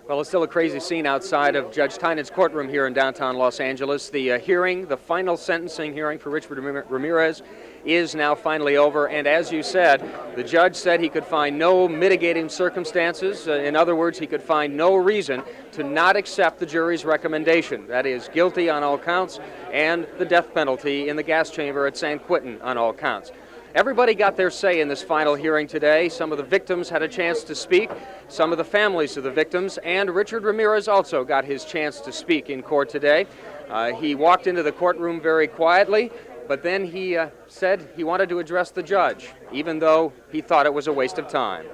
Well, it's still a crazy scene outside of Judge Tynan's courtroom here in downtown Los Angeles. The hearing, the final sentencing hearing for Richard Ramirez is now finally over, and as you said, the judge said he could find no mitigating circumstances. In other words, he could find no reason to not accept the jury's recommendation. That is, guilty on all counts and the death penalty in the gas chamber at San Quentin on all counts. Everybody got their say in this final hearing today. Some of the victims had a chance to speak, some of the families of the victims, and Richard Ramirez also got his chance to speak in court today. He walked into the courtroom very quietly, but then he said he wanted to address the judge, even though he thought it was a waste of time.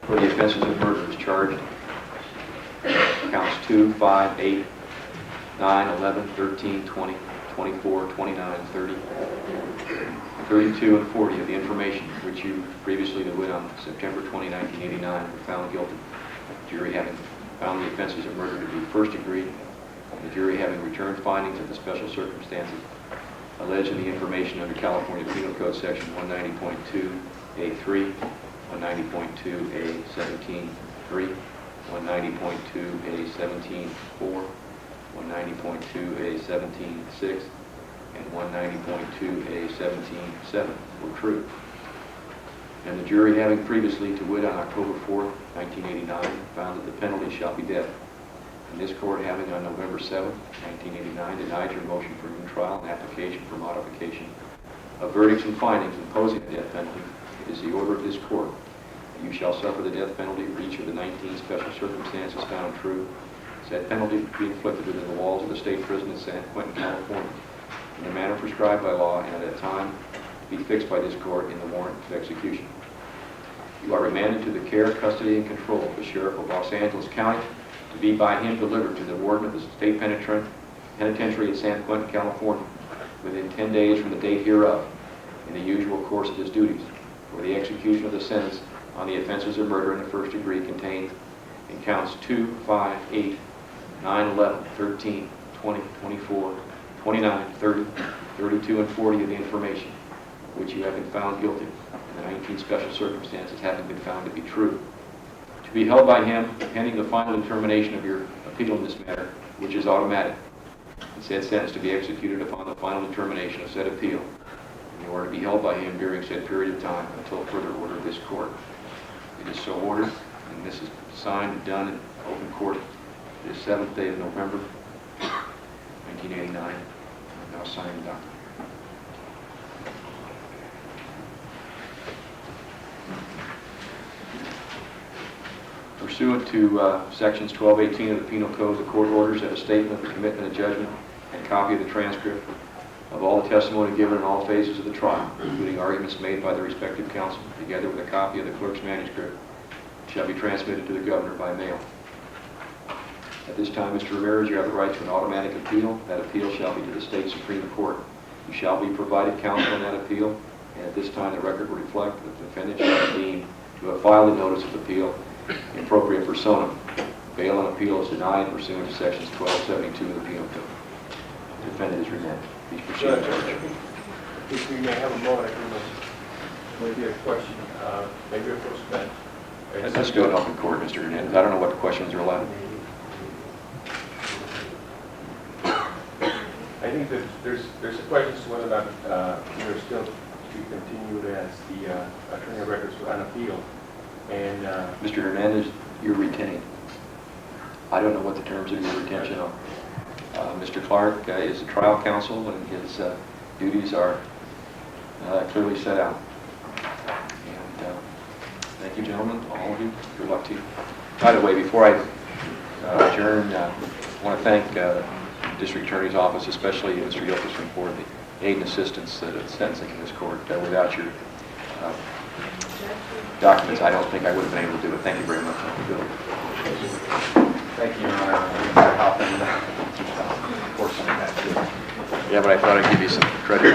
For the offenses of murder is charged counts 2, 5, 8, 9, 11, 13, 20, 24, 29, 30, 32, and 40 of the information which you previously knew on September 20, 1989 were found guilty. The jury having found the offenses of murder to be first degree, and the jury having returned findings of the special circumstances alleged in the information under California Penal Code Section 190.2A3, 190.2A17.3, 190.2A17.4, 190.2A17.6, and 190.2A17.7 were true. And the jury having previously, to wit, on October 4, 1989, found that the penalty shall be death. And this court having on November 7, 1989, denied your motion for new trial and application for modification of verdicts and findings imposing a death penalty, it is the order of this court that you shall suffer the death penalty for each of the 19 special circumstances found true. Said penalty be inflicted within the walls of the state prison in San Quentin, California, in the manner prescribed by law and at a time be fixed by this court in the warrant of execution. You are remanded to the care, custody, and control of the Sheriff of Los Angeles County to be by him delivered to the warden of the state penitentiary at San Quentin, California, within 10 days from the date hereof, in the usual course of his duties, for the execution of the sentence on the offenses of murder in the first degree contained in counts 2, 5, 8, 9, 11, 13, 20, 24, 29, 30, 32, and 40 of the information which you have been found guilty, and the 19 special circumstances having been found to be true. To be held by him pending the final determination of your appeal in this matter, which is automatic, and said sentence to be executed upon the final determination of said appeal, in order to be held by him during said period of time until further order of this court. It is so ordered, and this is signed and done in open court this 7th day of November, 1989. I'm now signing the document. Pursuant to sections 1218 of the Penal Code, the court orders that a statement of the commitment of judgment and copy of the transcript of all the testimony given in all phases of the trial, including arguments made by the respective counsel, together with a copy of the clerk's manuscript, shall be transmitted to the governor by mail. At this time, Mr. Ramirez, you have the right to an automatic appeal. That appeal shall be to the State Supreme Court. You shall be provided counsel on that appeal, and at this time the record will reflect that the defendant shall be deemed to have filed a notice of appeal in appropriate personam. Bail on appeal is denied pursuant to sections 1272 of the Penal Code. The defendant is remanded. Please proceed. If we may have a moment, maybe a question, maybe a first bet. Let's do it up in court, Mr. Hernandez. I don't know what the questions are allowed. I think that there's a question as to whether or not you're still to be continued as the attorney of records on appeal. And Mr. Hernandez, you're retained. I don't know what the terms of your retention are. Mr. Clark is a trial counsel, and his duties are clearly set out. And thank you, gentlemen, all of you. Good luck to you. By the way, before I adjourn, I want to thank the District Attorney's Office, especially Mr. Gilchristen, for the aid and assistance that it's sentencing in this court. Without your documents, I don't think I would have been able to do it. Thank you very much. thank you, Your Honor. Yeah, but I thought I'd give you some credit.